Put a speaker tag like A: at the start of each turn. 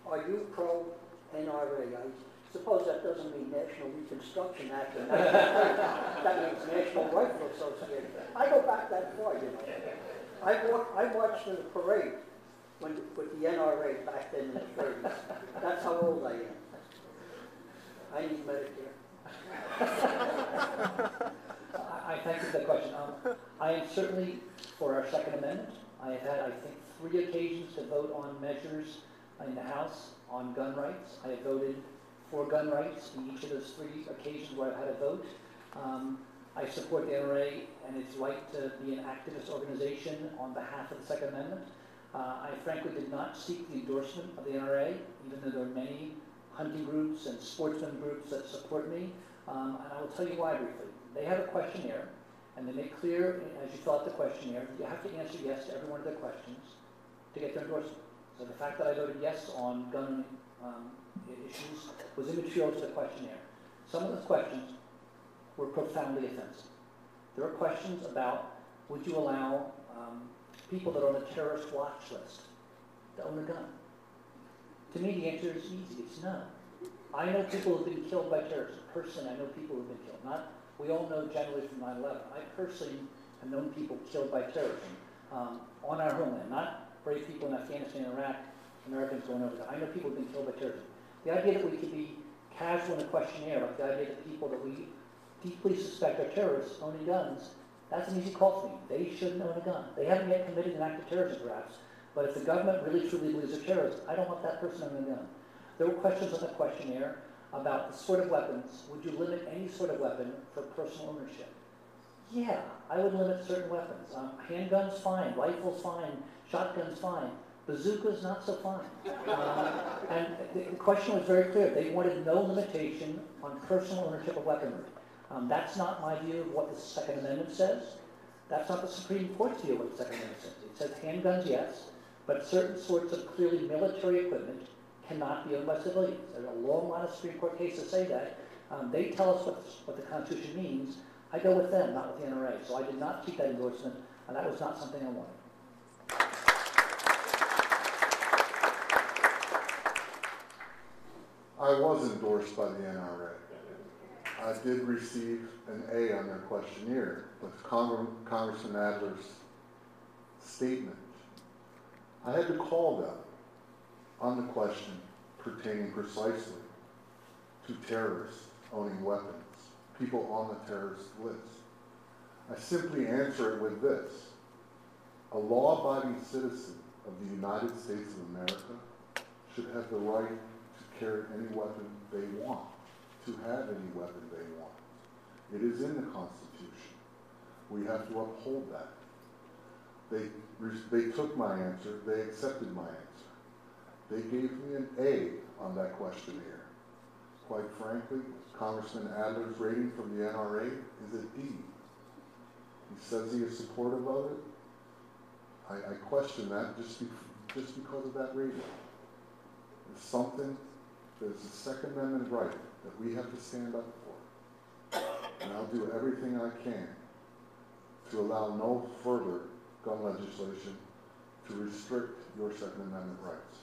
A: Are you pro-NRA? I suppose that doesn't mean National Reconstruction Act, and that means National Rifle Association. I go back that far, you know. I watched in the parade with the NRA back then in the 30s. That's how old I am. I need Medicare.
B: I thank you for the question. I am certainly for our Second Amendment. I have had, I think, 3 occasions to vote on measures in the House on gun rights. I have voted for gun rights in each of those 3 occasions where I've had a vote. I support the NRA and its right to be an activist organization on behalf of the Second Amendment. I frankly did not seek the endorsement of the NRA, even though there are many hunting groups and sportsman groups that support me. And I will tell you why briefly. They have a questionnaire, and they make clear, as you fill out the questionnaire, you have to answer yes to every one of their questions to get their endorsement. So the fact that I voted yes on gun issues was immaterial to the questionnaire. Some of the questions were profoundly offensive. There are questions about, would you allow people that are on a terrorist watch list to own a gun? To me, the answer is easy. It's no. I know people who have been killed by terrorists. Personally, I know people who have been killed. We all know generally from 9/11. I personally have known people killed by terrorism on our homeland, not brave people in Afghanistan and Iraq, Americans going over there. I know people who have been killed by terrorism. The idea that we could be casual in a questionnaire, like the idea that people that we deeply suspect are terrorists owning guns, that's an easy call for me. They shouldn't own a gun. They haven't yet committed an act of terrorism, perhaps. But if the government really truly believes they're terrorists, I don't want that person owning a gun. There were questions on the questionnaire about the sort of weapons. Would you limit any sort of weapon for personal ownership? Yeah, I would limit certain weapons. Handguns, fine. Rifles, fine. Shotguns, fine. Bazookas, not so fine. And the question was very clear. They wanted no limitation on personal ownership of weaponry. That's not my view of what the Second Amendment says. That's not the Supreme Court's view of what the Second Amendment says. It says handguns, yes, but certain sorts of clearly military equipment cannot be owned by civilians. There's a long line of Supreme Court cases that say that. They tell us what the Constitution means. I go with them, not with the NRA. So I did not seek that endorsement, and that was not something I wanted.
C: I was endorsed by the NRA. I did receive an A on their questionnaire with Congressman Adler's statement. I had to call them on the question pertaining precisely to terrorists owning weapons, people on the terrorist list. I simply answer it with this. A law-abiding citizen of the United States of America should have the right to carry any weapon they want, to have any weapon they want. It is in the Constitution. We have to uphold that. They took my answer. They accepted my answer. They gave me an A on that questionnaire. Quite frankly, Congressman Adler's rating from the NRA is a D. He says he is supportive of it. I question that just because of that rating. It's something that is a Second Amendment right that we have to stand up for. And I'll do everything I can to allow no further gun legislation to restrict your Second Amendment rights.